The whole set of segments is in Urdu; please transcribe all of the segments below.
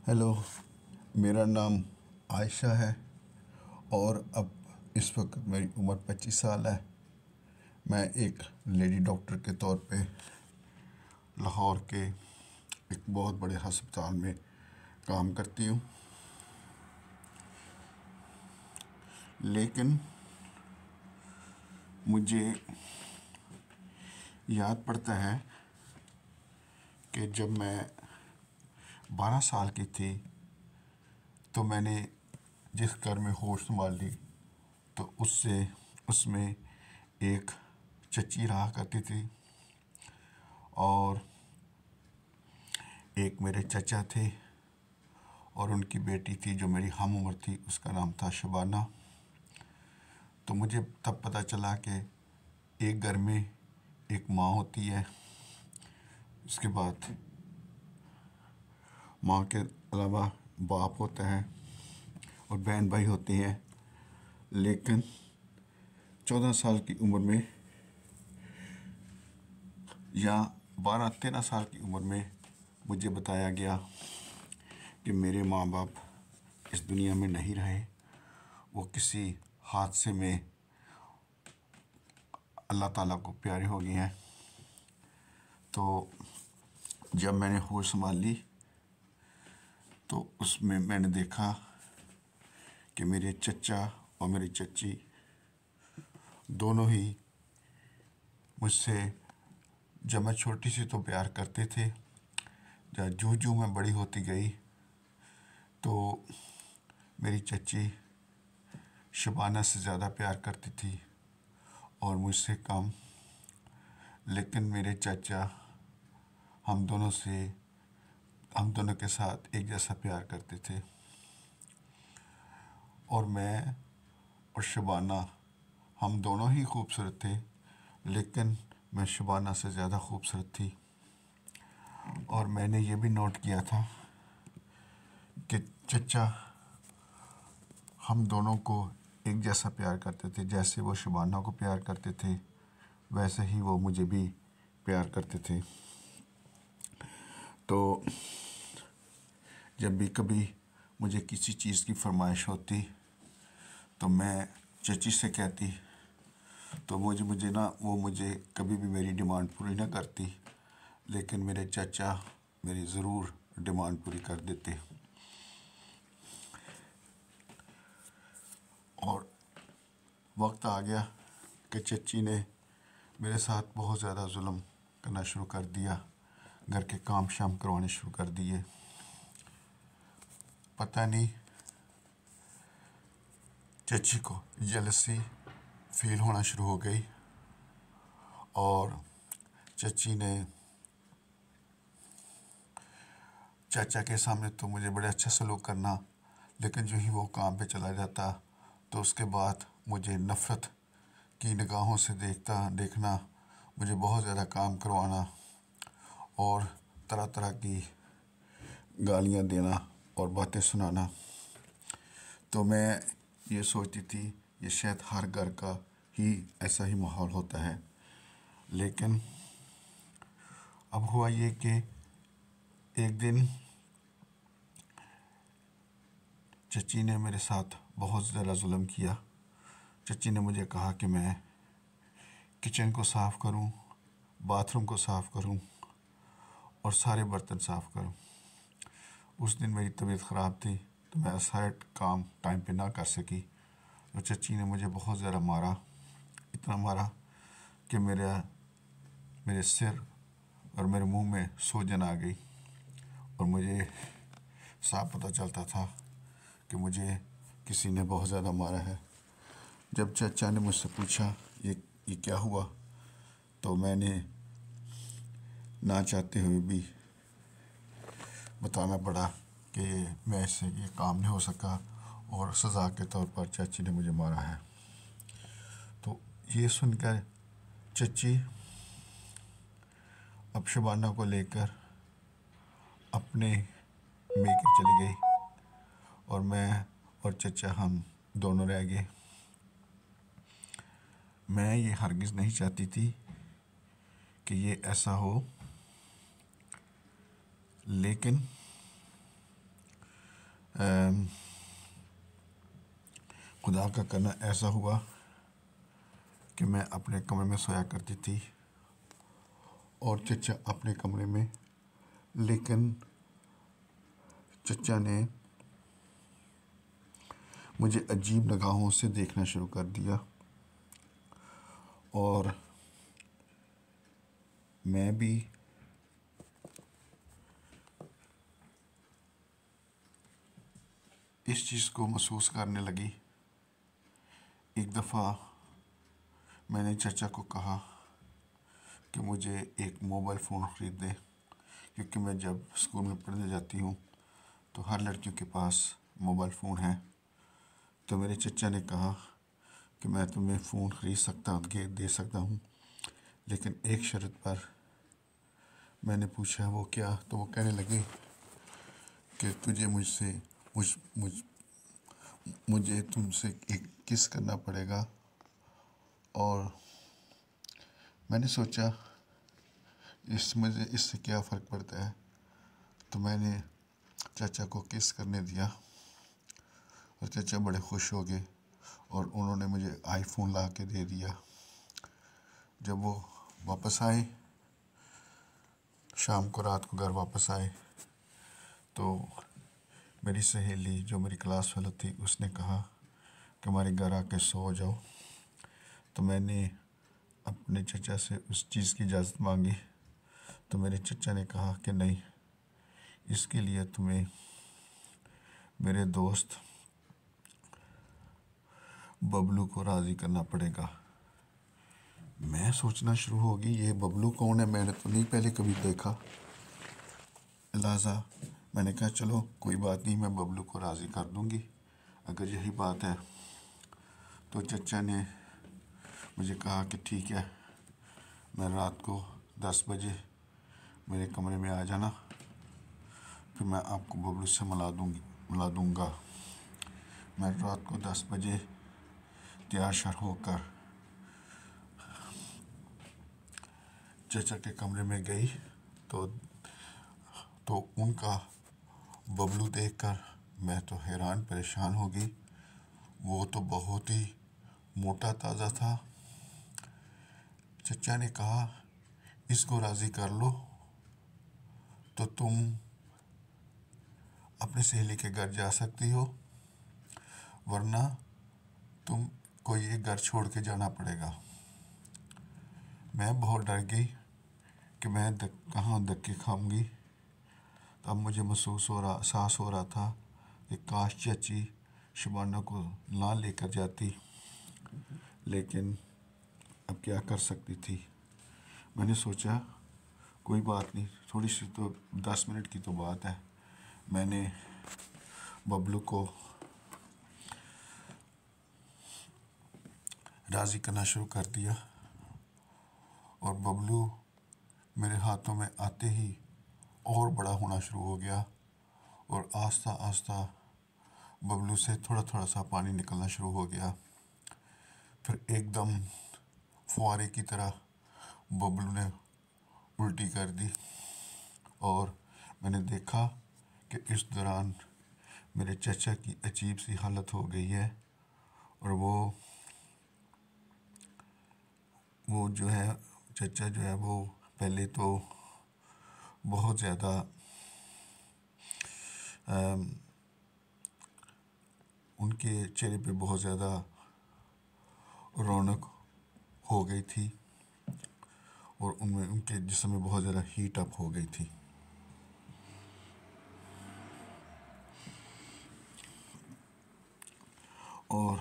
ہیلو، میرا نام عائشہ ہے اور اب اس وقت میری عمر 25 سال ہے۔ میں ایک لیڈی ڈاکٹر کے طور پہ لاہور کے ایک بہت بڑے ہسپتال میں کام کرتی ہوں، لیکن مجھے یاد پڑتا ہے کہ جب میں 12 سال کی تھی تو میں نے جس گھر میں ہوش سنبھالی تو اس میں ایک چچی رہا کرتی تھی اور ایک میرے چچا تھے اور ان کی بیٹی تھی جو میری ہم عمر تھی، اس کا نام تھا شبانہ۔ تو مجھے تب پتہ چلا کہ ایک گھر میں ایک ماں ہوتی ہے، اس کے بعد ماں کے علاوہ باپ ہوتا ہے اور بہن بھائی ہوتے ہیں، لیکن 14 سال کی عمر میں یا 12-13 سال کی عمر میں مجھے بتایا گیا کہ میرے ماں باپ اس دنیا میں نہیں رہے، وہ کسی حادثے میں اللہ تعالیٰ کو پیارے ہو گئے ہیں۔ تو جب میں نے ہوش سنبھال لی تو اس میں نے دیکھا کہ میرے چچا اور میری چچی دونوں ہی مجھ سے جب میں چھوٹی سی تو پیار کرتے تھے، جب جو میں بڑی ہوتی گئی تو میری چچی شبانہ سے زیادہ پیار کرتی تھی اور مجھ سے کم، لیکن میرے چچا ہم دونوں کے ساتھ ایک جیسا پیار کرتے تھے، اور میں اور شبانہ ہم دونوں ہی خوبصورت تھے، لیکن میں شبانہ سے زیادہ خوبصورت تھی۔ اور میں نے یہ بھی نوٹ کیا تھا کہ چچا ہم دونوں کو ایک جیسا پیار کرتے تھے، جیسے وہ شبانہ کو پیار کرتے تھے ویسے ہی وہ مجھے بھی پیار کرتے تھے۔ تو جب بھی کبھی مجھے کسی چیز کی فرمائش ہوتی تو میں چچی سے کہتی تو مجھے کبھی بھی میری ڈیمانڈ پوری نہ کرتی، لیکن میرے چچا میری ضرور ڈیمانڈ پوری کر دیتے۔ اور وقت آ گیا کہ چچی نے میرے ساتھ بہت زیادہ ظلم کرنا شروع کر دیا، گھر کے کام شام کروانے شروع کر دیے۔ پتہ نہیں چچی کو جیلسی فیل ہونا شروع ہو گئی اور چچی نے چچا کے سامنے تو مجھے بڑے اچھا سلوک کرنا، لیکن جو ہی وہ کام پہ چلا جاتا تو اس کے بعد مجھے نفرت کی نگاہوں سے دیکھنا، مجھے بہت زیادہ کام کروانا اور طرح طرح کی گالیاں دینا اور باتیں سنانا۔ تو میں یہ سوچتی تھی یہ شاید ہر گھر کا ہی ایسا ہی ماحول ہوتا ہے، لیکن اب ہوا یہ کہ ایک دن چچی نے میرے ساتھ بہت زیادہ ظلم کیا۔ چچی نے مجھے کہا کہ میں کچن کو صاف کروں، باتھ روم کو صاف کروں اور سارے برتن صاف کروں۔ اس دن میری طبیعت خراب تھی تو میں سارے کام ٹائم پہ نہ کر سکی، تو چچی نے مجھے بہت زیادہ مارا، اتنا مارا کہ میرے سر اور میرے منہ میں سوجن آ گئی اور مجھے صاف پتہ چلتا تھا کہ مجھے کسی نے بہت زیادہ مارا ہے۔ جب چچا نے مجھ سے پوچھا یہ کیا ہوا تو میں نے نہ چاہتے ہوئے بھی بتانا پڑا کہ میں سے یہ کام نہیں ہو سکا اور سزا کے طور پر چچی نے مجھے مارا ہے۔ تو یہ سن کر چچی اب شبانہ کو لے کر اپنے میکے چلی گئی اور میں اور چچا ہم دونوں رہ گئے۔ میں یہ ہرگز نہیں چاہتی تھی کہ یہ ایسا ہو، لیکن خدا کا کرنا ایسا ہوا کہ میں اپنے کمرے میں سویا کرتی تھی اور چچا اپنے کمرے میں، لیکن چچا نے مجھے عجیب نگاہوں سے دیکھنا شروع کر دیا، اور میں بھی اس چیز کو محسوس کرنے لگی۔ ایک دفعہ میں نے چچا کو کہا کہ مجھے ایک موبائل فون خرید دے، کیونکہ میں جب اسکول میں پڑھنے جاتی ہوں تو ہر لڑکیوں کے پاس موبائل فون ہے۔ تو میرے چچا نے کہا کہ میں تمہیں فون خرید سکتا ہوں، دے سکتا ہوں، لیکن ایک شرط پر۔ میں نے پوچھا وہ کیا؟ تو وہ کہنے لگے کہ مجھے تم سے ایک کس کرنا پڑے گا۔ اور میں نے سوچا اس سے کیا فرق پڑتا ہے، تو میں نے چچا کو کس کرنے دیا، اور چچا بڑے خوش ہو گئے اور انہوں نے مجھے آئی فون لا کے دے دیا۔ جب وہ واپس آئے، شام کو، رات کو گھر واپس آئے، تو میری سہیلی جو میری کلاس فیلو تھی اس نے کہا کہ ہمارے گھر آ کے سو جاؤ۔ تو میں نے اپنے چچا سے اس چیز کی اجازت مانگی، تو میرے چچا نے کہا کہ نہیں، اس کے لیے تمہیں میرے دوست ببلو کو راضی کرنا پڑے گا۔ میں سوچنا شروع ہو گئی یہ ببلو کون ہے، میں نے تو نہیں پہلے کبھی دیکھا۔ لہٰذا میں نے کہا چلو کوئی بات نہیں، میں ببلو کو راضی کر دوں گی اگر یہی بات ہے۔ تو چچا نے مجھے کہا کہ ٹھیک ہے، میں رات کو 10 بجے میرے کمرے میں آ جانا، پھر میں آپ کو ببلو سے ملا دوں گا۔ میں رات کو 10 بجے تیار شیار ہو کر چچا کے کمرے میں گئی، تو ان کا ببلو دیکھ کر میں تو حیران پریشان ہو گئی۔ وہ تو بہت ہی موٹا تازہ تھا۔ چچا نے کہا اس کو راضی کر لو تو تم اپنی سہیلی کے گھر جا سکتی ہو، ورنہ تم کو یہ گھر چھوڑ کے جانا پڑے گا۔ میں بہت ڈر گئی کہ میں کہاں دھکے کھاؤں گی۔ اب مجھے احساس ہو رہا تھا کہ کاش چچی شبانہ کو نہ لے کر جاتی، لیکن اب کیا کر سکتی تھی۔ میں نے سوچا کوئی بات نہیں، تھوڑی سی تو 10 منٹ کی تو بات ہے۔ میں نے ببلو کو راضی کرنا شروع کر دیا، اور ببلو میرے ہاتھوں میں آتے ہی اور بڑا ہونا شروع ہو گیا، اور آہستہ آہستہ ببلو سے تھوڑا تھوڑا سا پانی نکلنا شروع ہو گیا۔ پھر ایک دم فوارے کی طرح ببلو نے الٹی کر دی، اور میں نے دیکھا کہ اس دوران میرے چچا کی عجیب سی حالت ہو گئی ہے، اور وہ جو ہے چچا جو ہے وہ پہلے تو بہت زیادہ ان کے چہرے پہ بہت زیادہ رونق ہو گئی تھی، اور ان کے جسم میں بہت زیادہ ہیٹ اپ ہو گئی تھی۔ اور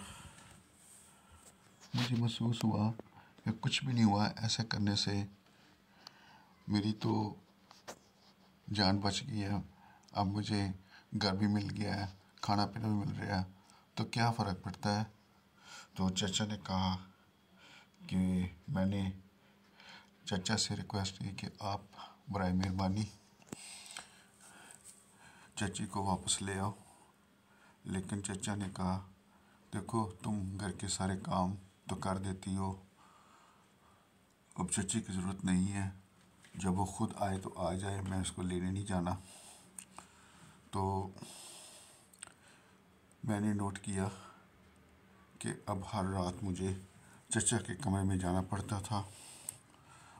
مجھے محسوس ہوا کہ کچھ بھی نہیں ہوا، ایسا کرنے سے میری تو جان بچ گئی ہے۔ اب مجھے گھر بھی مل گیا ہے، کھانا پینا بھی مل رہا ہے، تو کیا فرق پڑتا ہے۔ تو چچا نے کہا کہ میں نے چچا سے ریکویسٹ کی کہ آپ برائے مہربانی چچی کو واپس لے آؤ، لیکن چچا نے کہا دیکھو تم گھر کے سارے کام تو کر دیتی ہو، اب چچی کی ضرورت نہیں ہے، جب وہ خود آئے تو آ جائے، میں اس کو لینے نہیں جانا۔ تو میں نے نوٹ کیا کہ اب ہر رات مجھے چچا کے کمرے میں جانا پڑتا تھا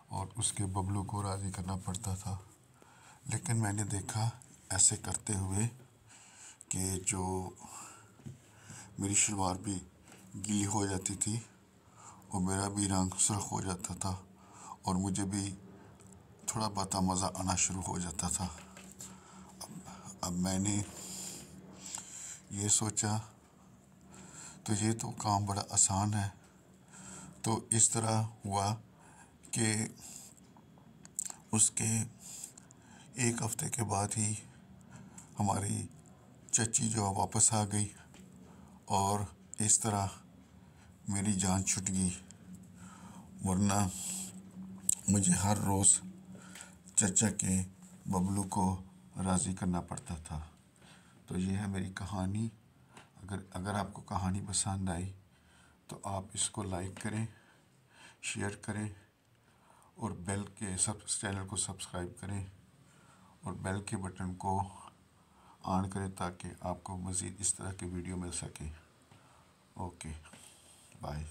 اور اس کے ببلو کو راضی کرنا پڑتا تھا، لیکن میں نے دیکھا ایسے کرتے ہوئے کہ جو میری شلوار بھی گیلی ہو جاتی تھی اور میرا بھی رنگ سرخ ہو جاتا تھا اور مجھے بھی تھوڑا بہت مزہ آنا شروع ہو جاتا تھا۔ اب میں نے یہ سوچا تو یہ تو کام بڑا آسان ہے، تو اس طرح ہوا کہ اس کے ایک ہفتے کے بعد ہی ہماری چچی جو واپس آ گئی اور اس طرح میری جان چھٹ گئی، ورنہ مجھے ہر روز چچا کے ببلو کو راضی کرنا پڑتا تھا۔ تو یہ ہے میری کہانی۔ اگر آپ کو کہانی پسند آئی تو آپ اس کو لائک کریں، شیئر کریں اور چینل کو سبسکرائب کریں اور بیل کے بٹن کو آن کریں تاکہ آپ کو مزید اس طرح کی ویڈیو مل سکے۔ Okay, bye.